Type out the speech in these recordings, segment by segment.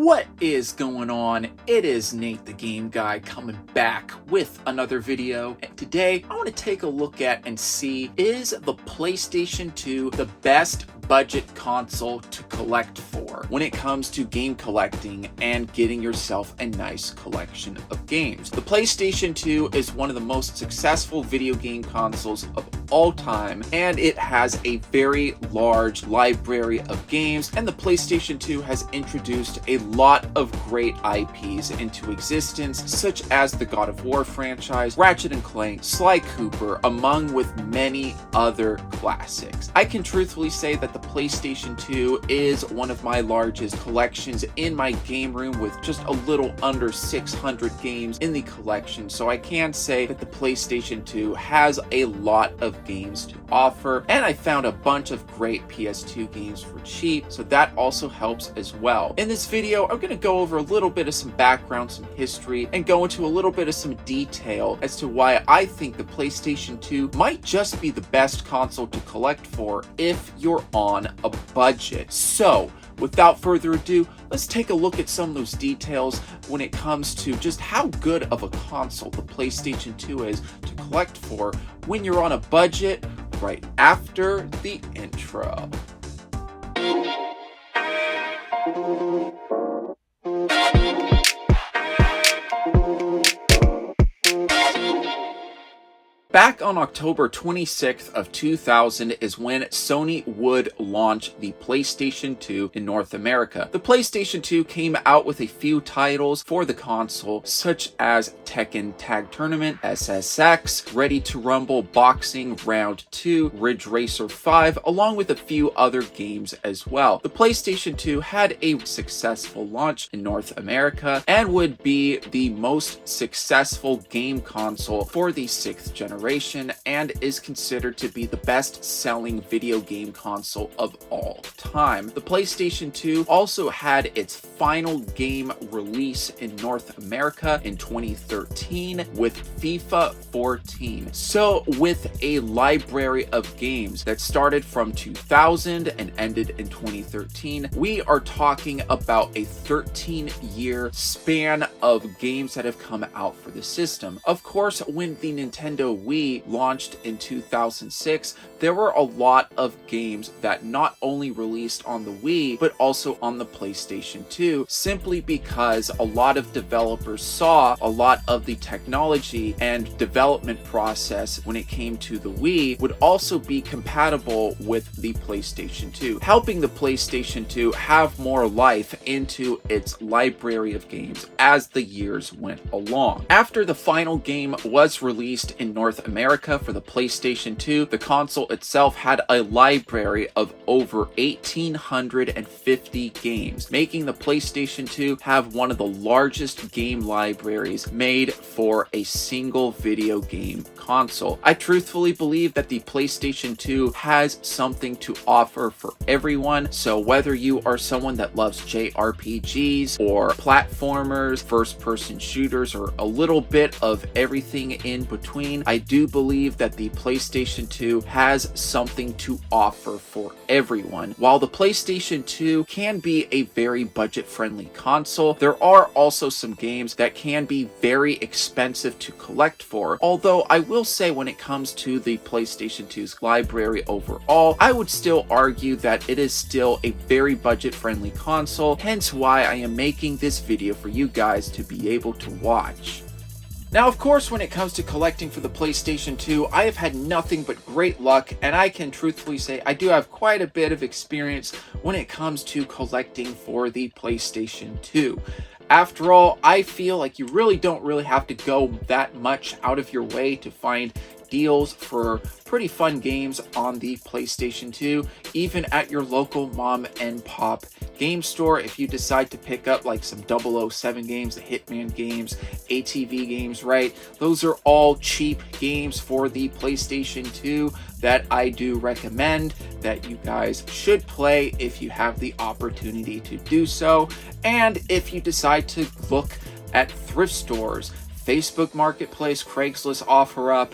What is going on? It is Nate the Game Guy coming back with another video. And today I want to take a look at and see, is the PlayStation 2 the best budget console to collect for when it comes to game collecting and getting yourself a nice collection of games? The PlayStation 2 is one of the most successful video game consoles of all time, and it has a very large library of games, and the PlayStation 2 has introduced a lot of great IPs into existence, such as the God of War franchise, Ratchet & Clank, Sly Cooper, among with many other classics. I can truthfully say that the PlayStation 2 is one of my largest collections in my game room, with just a little under 600 games in the collection, so I can say that the PlayStation 2 has a lot of games to offer, and I found a bunch of great PS2 games for cheap, so that also helps as well. In this video, I'm going to go over a little bit of some background, some history, and go into a little bit of some detail as to why I think the PlayStation 2 might just be the best console to collect for if you're on a budget. So, without further ado, let's take a look at some of those details when it comes to just how good of a console the PlayStation 2 is to collect for when you're on a budget, right after the intro. Back on October 26th of 2000 is when Sony would launch the PlayStation 2 in North America. The PlayStation 2 came out with a few titles for the console, such as Tekken Tag Tournament, SSX, Ready to Rumble Boxing Round 2, Ridge Racer 5, along with a few other games as well. The PlayStation 2 had a successful launch in North America and would be the most successful game console for the 6th generation, and is considered to be the best-selling video game console of all time. The PlayStation 2 also had its final game release in North America in 2013 with FIFA 14. So, with a library of games that started from 2000 and ended in 2013, we are talking about a 13-year span of games that have come out for the system. Of course, when the Nintendo Wii launched in 2006, there were a lot of games that not only released on the Wii, but also on the PlayStation 2, simply because a lot of developers saw a lot of the technology and development process when it came to the Wii would also be compatible with the PlayStation 2, helping the PlayStation 2 have more life into its library of games as the years went along. After the final game was released in North America for the PlayStation 2, the console itself had a library of over 1,850 games, making the PlayStation 2 have one of the largest game libraries made for a single video game console. I truthfully believe that the PlayStation 2 has something to offer for everyone, so whether you are someone that loves JRPGs or platformers, first-person shooters, or a little bit of everything in between, I do believe that the PlayStation 2 has something to offer for everyone. While the PlayStation 2 can be a very budget-friendly console, there are also some games that can be very expensive to collect for. Although I will say, when it comes to the PlayStation 2's library overall, I would still argue that it is still a very budget-friendly console, hence why I am making this video for you guys to be able to watch. Now, of course, when it comes to collecting for the PlayStation 2, I have had nothing but great luck, and I can truthfully say I do have quite a bit of experience when it comes to collecting for the PlayStation 2. After all, I feel like you don't have to go that much out of your way to find deals for pretty fun games on the PlayStation 2, even at your local mom and pop game store. If you decide to pick up like some 007 games, the Hitman games, ATV games, right? Those are all cheap games for the PlayStation 2 that I do recommend that you guys should play if you have the opportunity to do so. And if you decide to look at thrift stores, Facebook Marketplace, Craigslist OfferUp,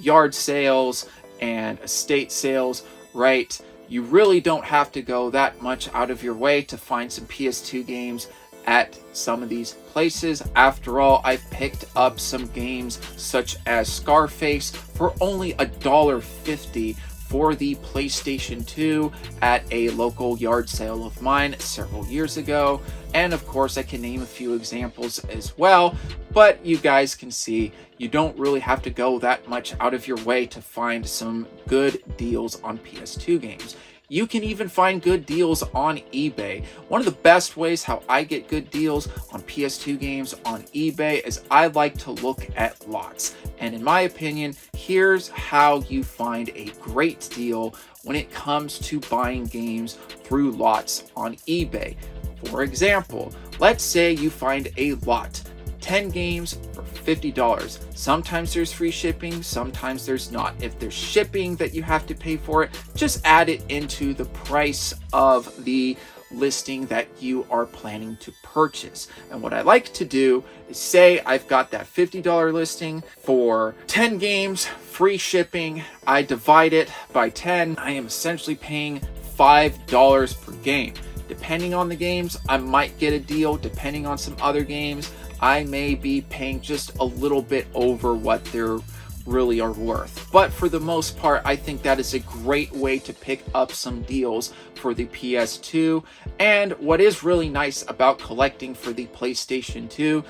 yard sales, and estate sales, right? You really don't have to go that much out of your way to find some PS2 games at some of these places. After all, I've picked up some games such as Scarface for only $1.50 for the PlayStation 2 at a local yard sale of mine several years ago. And of course, I can name a few examples as well, but you guys can see you don't really have to go that much out of your way to find some good deals on PS2 games. You can even find good deals on eBay. One of the best ways how I get good deals on PS2 games on eBay is I like to look at lots. And in my opinion, here's how you find a great deal when it comes to buying games through lots on eBay. For example, let's say you find a lot, 10 games for $50. Sometimes there's free shipping, sometimes there's not. If there's shipping that you have to pay for it, just add it into the price of the listing that you are planning to purchase. And what I like to do is say I've got that $50 listing for 10 games, free shipping. I divide it by 10. I am essentially paying $5 per game. Depending on the games, I might get a deal. Depending on some other games, I may be paying just a little bit over what they're really are worth. But for the most part, I think that is a great way to pick up some deals for the PS2. And what is really nice about collecting for the PlayStation 2,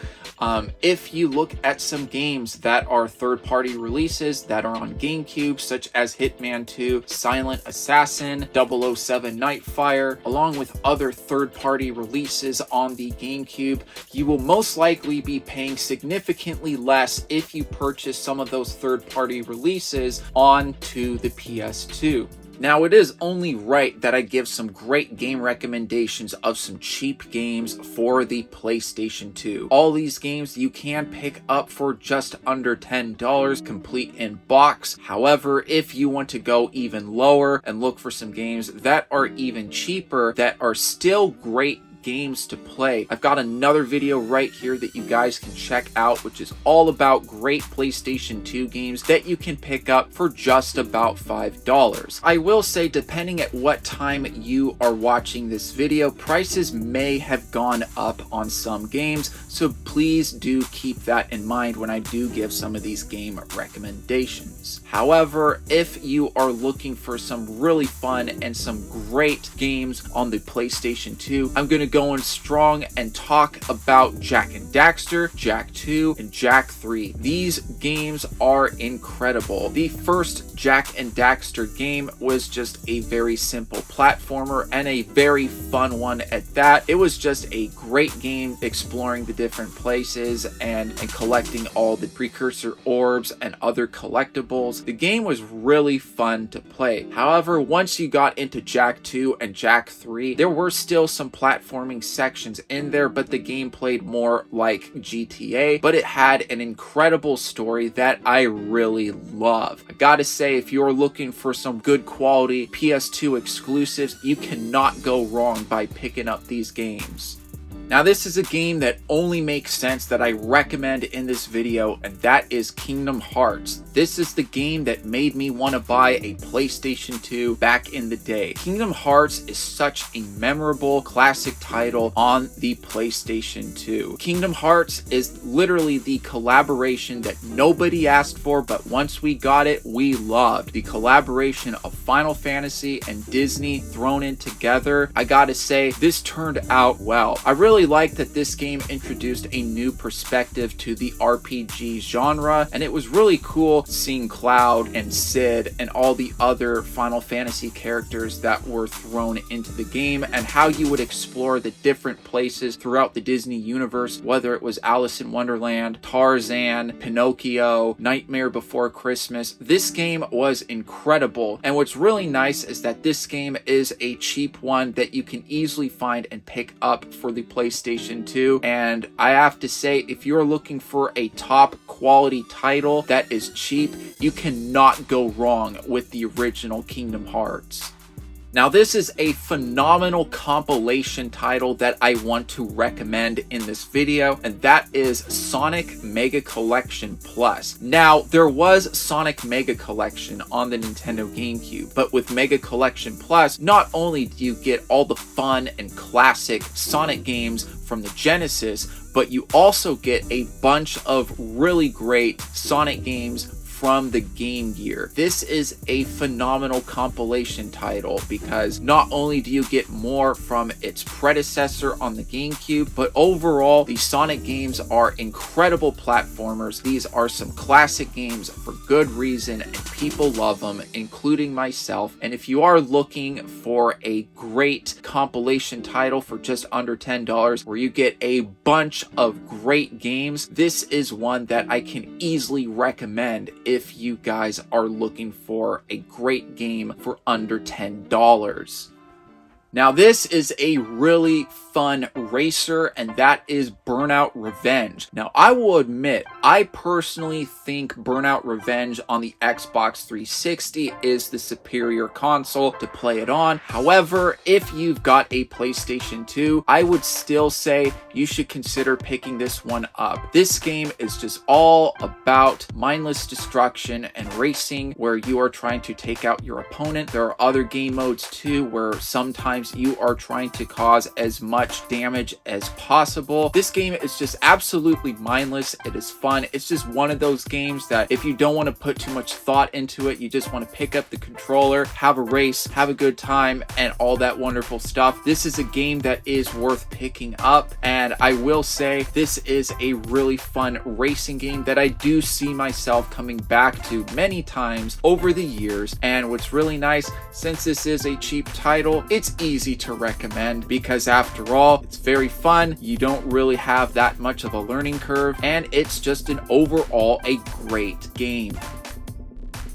if you look at some games that are third-party releases that are on GameCube, such as Hitman 2, Silent Assassin, 007 Nightfire, along with other third-party releases on the GameCube, you will most likely be paying significantly less if you purchase some of those third-party releases onto the PS2. Now, it is only right that I give some great game recommendations of some cheap games for the PlayStation 2. All these games you can pick up for just under $10, complete in box. However, if you want to go even lower and look for some games that are even cheaper, that are still great games to play, I've got another video right here that you guys can check out, which is all about great PlayStation 2 games that you can pick up for just about $5. I will say, depending at what time you are watching this video, prices may have gone up on some games, so please do keep that in mind when I do give some of these game recommendations. However, if you are looking for some really fun and some great games on the PlayStation 2, I'm going to go in strong and talk about Jak and Daxter, Jak 2, and Jak 3. These games are incredible. The first Jak and Daxter game was just a very simple platformer and a very fun one at that. It was just a great game exploring the different places and collecting all the precursor orbs and other collectibles. The game was really fun to play. However, once you got into Jak 2 and Jak 3, there were still some platforming sections in there, but the game played more like GTA, but it had an incredible story that I really love. I gotta say, if you're looking for some good quality PS2 exclusives, you cannot go wrong by picking up these games. Now, this is a game that only makes sense that I recommend in this video, and that is Kingdom Hearts. This is the game that made me want to buy a PlayStation 2 back in the day. Kingdom Hearts is such a memorable classic title on the PlayStation 2. Kingdom Hearts is literally the collaboration that nobody asked for, but once we got it, we loved. The collaboration of Final Fantasy and Disney thrown in together. I gotta say, this turned out well. I really like that this game introduced a new perspective to the RPG genre, and it was really cool seeing Cloud and Sid and all the other Final Fantasy characters that were thrown into the game, and how you would explore the different places throughout the Disney universe, whether it was Alice in Wonderland, Tarzan, Pinocchio, Nightmare Before Christmas. This game was incredible, and what's really nice is that this game is a cheap one that you can easily find and pick up for the PlayStation 2, and I have to say, if you're looking for a top quality title that is cheap, you cannot go wrong with the original Kingdom Hearts. Now, this is a phenomenal compilation title that I want to recommend in this video, and that is Sonic Mega Collection Plus. Now, there was Sonic Mega Collection on the Nintendo GameCube, but with Mega Collection Plus, not only do you get all the fun and classic Sonic games from the Genesis, but you also get a bunch of really great Sonic games from the Game Gear. This is a phenomenal compilation title because not only do you get more from its predecessor on the GameCube, but overall the Sonic games are incredible platformers. These are some classic games for good reason and people love them, including myself. And if you are looking for a great compilation title for just under $10 where you get a bunch of great games, this is one that I can easily recommend if you guys are looking for a great game for under $10. Now, this is a really fun racer, and that is Burnout Revenge. Now, I will admit, I personally think Burnout Revenge on the Xbox 360 is the superior console to play it on. However, if you've got a PlayStation 2, I would still say you should consider picking this one up. This game is just all about mindless destruction and racing where you are trying to take out your opponent. There are other game modes too where sometimes you are trying to cause as much damage as possible. This game is just absolutely mindless. It is fun. It's just one of those games that if you don't want to put too much thought into it, you just want to pick up the controller, have a race, have a good time, and all that wonderful stuff. This is a game that is worth picking up, and I will say this is a really fun racing game that I do see myself coming back to many times over the years. And what's really nice, since this is a cheap title, it's easy to recommend because after all, it's very fun. You don't really have that much of a learning curve, and it's just an overall a great game.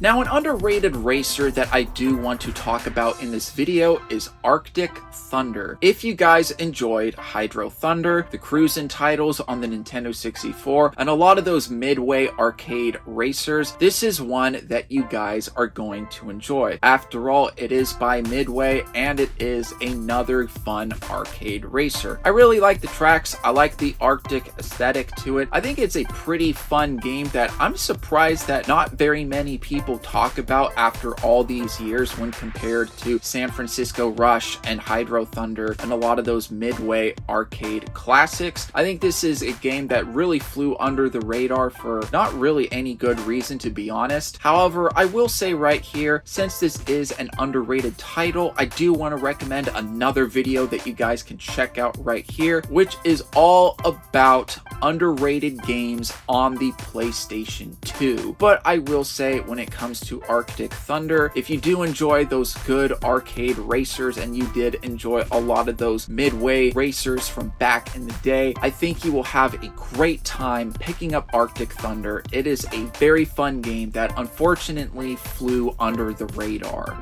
Now, an underrated racer that I do want to talk about in this video is Arctic Thunder. If you guys enjoyed Hydro Thunder, the cruising titles on the Nintendo 64, and a lot of those Midway arcade racers, this is one that you guys are going to enjoy. After all, it is by Midway, and it is another fun arcade racer. I really like the tracks. I like the Arctic aesthetic to it. I think it's a pretty fun game that I'm surprised that not very many people talk about after all these years when compared to San Francisco Rush and Hydro Thunder and a lot of those Midway arcade classics. I think this is a game that really flew under the radar for not really any good reason, to be honest. However, I will say right here, since this is an underrated title, I do want to recommend another video that you guys can check out right here, which is all about underrated games on the PlayStation 2. But I will say, when it comes to Arctic Thunder, if you do enjoy those good arcade racers and you did enjoy a lot of those Midway racers from back in the day, I think you will have a great time picking up Arctic Thunder. It is a very fun game that unfortunately flew under the radar.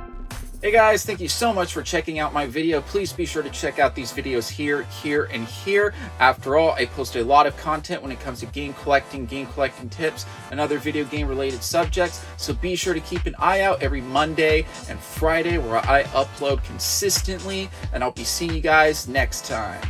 Hey guys, thank you so much for checking out my video. Please be sure to check out these videos here, and here. After all, I post a lot of content when it comes to game collecting tips, and other video game related subjects. So be sure to keep an eye out every Monday and Friday where I upload consistently, and I'll be seeing you guys next time.